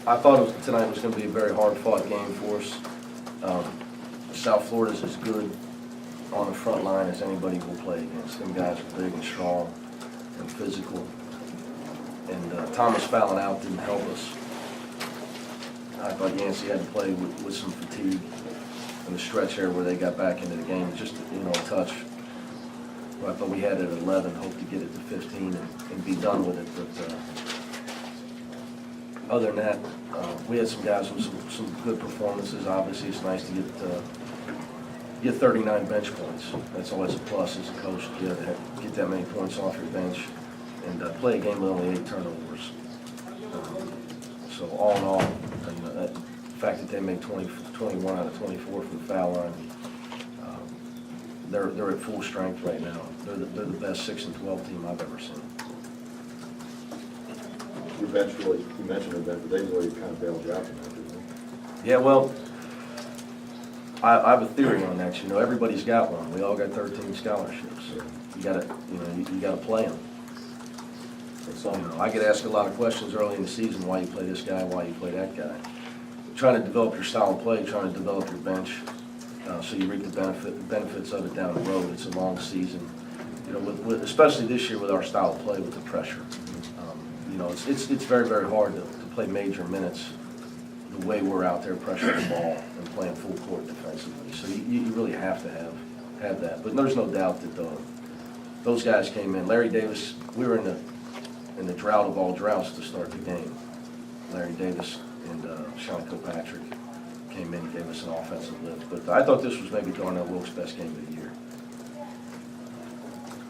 I thought tonight was going to be a very hard-fought game for us. South Florida's as good on the front line as anybody will play against. Them guys are big and strong and physical. And Thomas fouling out didn't help us. I thought Yancey had to play with some fatigue in the stretch there where they got back into the game. Just, a touch. I thought we had it at 11, hoped to get it to 15 and be done with it. But other than that, we had some guys with some good performances. Obviously, it's nice to get 39 bench points. That's always a plus as a coach to get that many points off your bench and play a game with only 8 turnovers. So all in all, the fact that they made 21 out of 24 from the foul line, they're at full strength right now. They're the best 6-12 team I've ever seen. You mentioned the bench, but they really kind of bailed you out from that, didn't they? Yeah, well, I have a theory on that. Everybody's got one. We all got 13 scholarships. You gotta play them. I get asked a lot of questions early in the season: why you play this guy, why you play that guy. Trying to develop your style of play, trying to develop your bench, so you reap the benefits of it down the road. It's a long season. Especially this year with our style of play with the pressure. It's very, very hard to play major minutes the way we're out there pressuring the ball and playing full court defensively. So you really have to have that. But there's no doubt that those guys came in. Larry Davis, we were in the drought of all droughts to start the game. Larry Davis and Sean Kilpatrick came in and gave us an offensive lift. But I thought this was maybe Darnell Wilkes' best game of the year.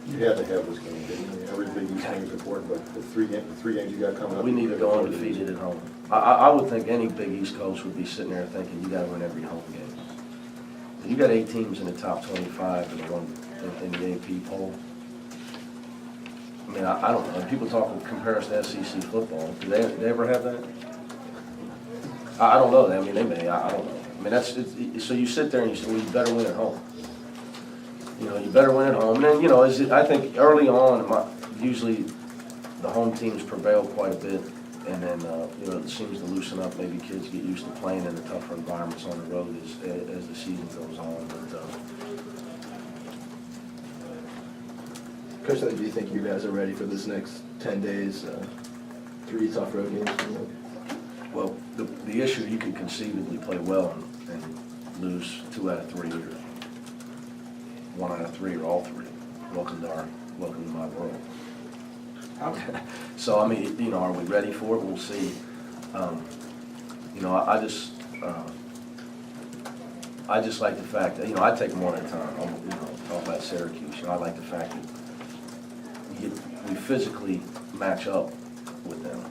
You had to have this game, didn't you? Every Big East game is important, but the three games you got coming up. We need to go undefeated at home. I would think any Big East coach would be sitting there thinking you got to win every home game. You got 8 teams in the top 25 in the AP poll. I mean, I don't know. People talk comparison to SEC football. Do they ever have that? I don't know. I mean, they may. I don't know. I mean, so you sit there and you say, well, you better win at home. You better win at home. And then, I think early on, usually the home teams prevail quite a bit. And then, it seems to loosen up. Maybe kids get used to playing in the tougher environments on the road as the season goes on. But, Coach, do you think you guys are ready for this next 10 days, 3 tough road games? Well, the issue, you could conceivably play well and lose 2 out of 3 or 1 out of 3 or all 3. Welcome to my world. So, I mean, are we ready for it? We'll see. I just like the fact that, I take them one at a time. Talk about Syracuse. I like the fact that we physically match up with them.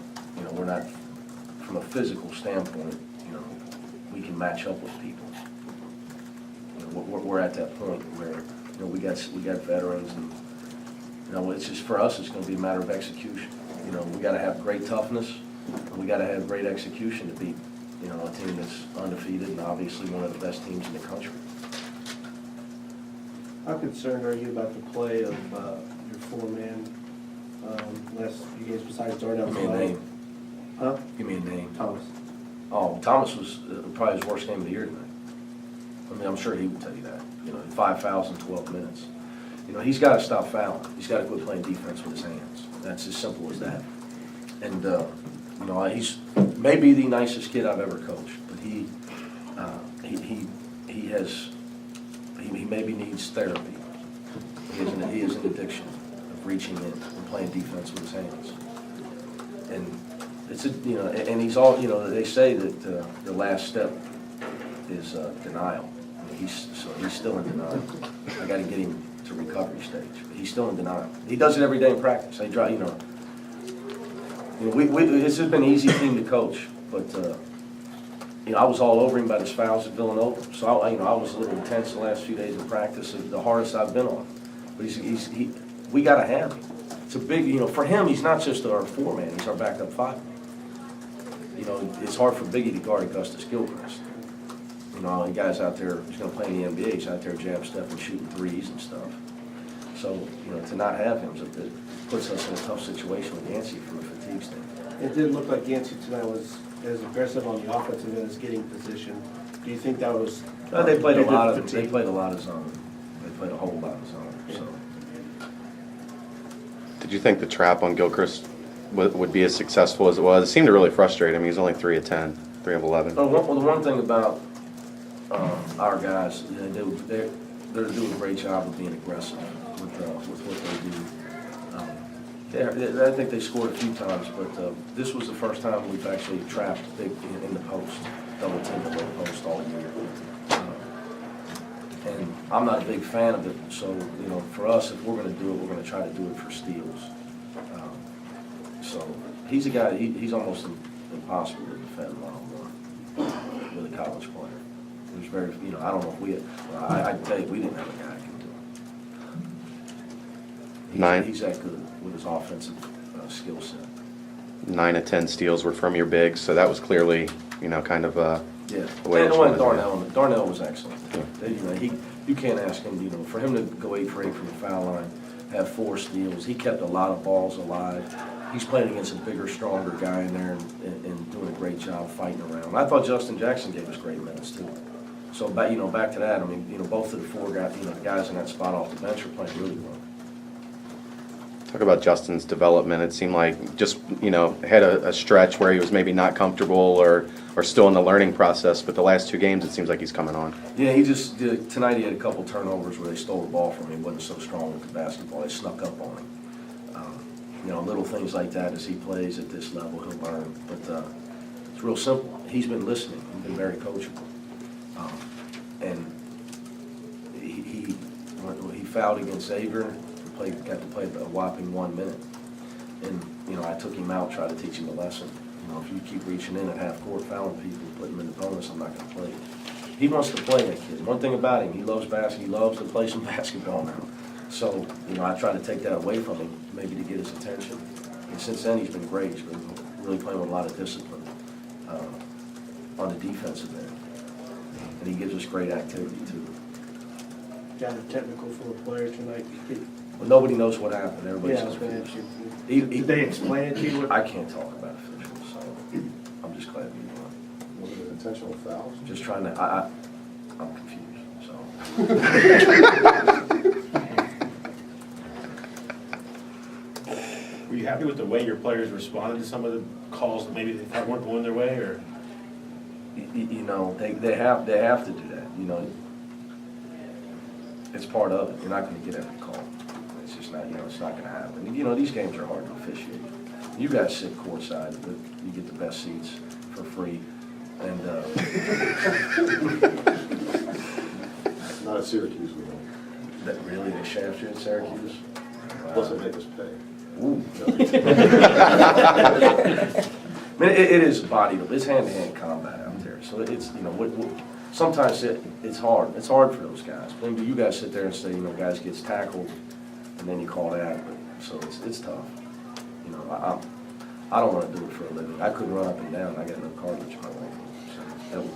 We're not, from a physical standpoint, we can match up with people. We're at that point where, we got veterans and, it's just, for us, it's going to be a matter of execution. We got to have great toughness, and we got to have great execution to beat, a team that's undefeated and obviously one of the best teams in the country. How concerned are you about the play of your 4-man last few games besides Darnell? Give me a name. Huh? Give me a name. Thomas. Oh, Thomas was probably his worst game of the year tonight. I mean, I'm sure he would tell you that. 5 fouls in 12 minutes. He's got to stop fouling. He's got to quit playing defense with his hands. That's as simple as that. And he's maybe the nicest kid I've ever coached, but he maybe needs therapy. He has an addiction of reaching in and playing defense with his hands. And it's and he's all they say that the last step is denial. I mean, he's still in denial. I got to get him to recovery stage, but he's still in denial. He does it every day in practice. It's just been an easy team to coach, but I was all over him about his fouls at Villanova. So I was a little intense the last few days of practice, the hardest I've been on. But we got to have him. It's a big, for him, he's not just our 4-man; he's our backup 5. It's hard for Biggie to guard Augustus Gilchrist. The guys out there who's going to play in the NBA, he's out there jab stepping, shooting threes and stuff. So, to not have him, it puts us in a tough situation with Yancey from a fatigue standpoint. It didn't look like Yancey tonight was as aggressive on the offensive end as getting position. Do you think that was? They played a due to lot of fatigue? zone. They played a whole lot of zone. So Did you think the trap on Gilchrist would be as successful as it was? It seemed to really frustrate him. He was only 3 of 10, 3 of 11. the one thing about our guys, they're doing a great job of being aggressive with what they do. I think they scored a few times, but this was the first time we've actually trapped big in the post, double team the low post all year. And I'm not a big fan of it, so for us, if we're going to do it, we're going to try to do it for steals. So he's a guy. He's almost impossible to defend one-on-one with a college player. There's very, I don't know if we. I tell you, we didn't have a guy who can do it. Nine. He's that good with his offensive skill set. 9 of 10 steals were from your bigs, so that was clearly, kind of Yeah, the way and it when was. Darnell was excellent. You can't ask him. For him to go 8 for 8 from the foul line, have 4 steals. He kept a lot of balls alive. He's playing against a bigger, stronger guy in there and doing a great job fighting around. I thought Justin Jackson gave us great minutes too. So back to that. I mean, both of the 4 guys, guys in that spot off the bench are playing really well. Talk about Justin's development. It seemed like just, had a stretch where he was maybe not comfortable or still in the learning process, but the last 2 games, it seems like he's coming on. Yeah, tonight he had a couple turnovers where they stole the ball from him. He wasn't so strong with the basketball. They snuck up on him. Little things like that as he plays at this level, he'll learn. But it's real simple. He's been listening. He's been very coachable. And he fouled against Xavier. Got to play a whopping 1 minute. And, I took him out, tried to teach him a lesson. If you keep reaching in at half court, fouling people, putting him in the bonus, I'm not going to play. He wants to play, that kid. One thing about him, he loves basketball. He loves to play some basketball now. So, I try to take that away from him, maybe to get his attention. And since then, he's been great. He's been really playing with a lot of discipline on the defensive end. And he gives us great activity, too. Got a technical for the players tonight. But nobody knows what happened. Everybody's Yeah, I was going to ask you. He- Did they explain it to you? I can't talk about officials, so I'm just glad we won. Was it an intentional foul? Just trying to, I'm confused, so. Were you happy with the way your players responded to some of the calls that maybe they thought weren't going their way, or? They have to do that, It's part of it. You're not gonna get every call. It's just not, it's not gonna happen. These games are hard to officiate. You guys sit courtside, but you get the best seats for free. And, Not at Syracuse, we don't. that really, they shaft you at Syracuse? Plus they make us pay. Ooh. I mean, it is it's hand-to-hand combat out there. So it's, sometimes it's hard. It's hard for those guys. I mean, you guys sit there and say, guys gets tackled, and then you call that. So it's tough. I don't want to do it for a living. I couldn't run up and down. I got no cartilage in my leg. So that would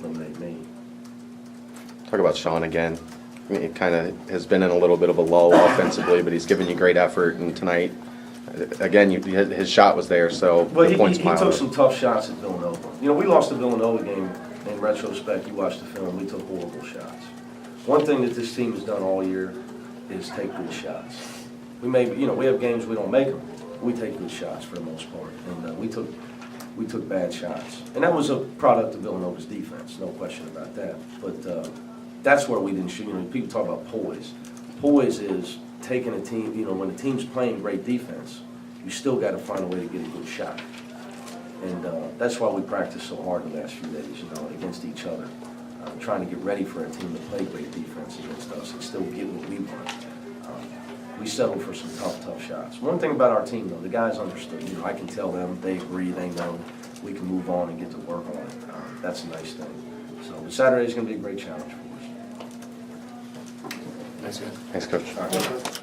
eliminate me. Talk about Sean again. I mean, it kind of has been in a little bit of a lull offensively, but he's given you great effort. And tonight, again, his shot was there, so But the points he piled took up. some tough shots at Villanova. We lost the Villanova game. In retrospect, you watch the film, we took horrible shots. One thing that this team has done all year is take good shots. We have games we don't make them. We take good shots for the most part, and we took bad shots. And that was a product of Villanova's defense, no question about that. But that's where we didn't shoot. People talk about poise. Poise is taking a team, when the team's playing great defense, you still got to find a way to get a good shot. And that's why we practiced so hard the last few days, against each other, trying to get ready for a team to play great defense against us and still get what we want. We settled for some tough shots. One thing about our team, though, the guys understood. I can tell them, they agree, they know we can move on and get to work on it. That's a nice thing. So Saturday's going to be a great challenge for us. Nice, guys. Thanks, Coach. All right.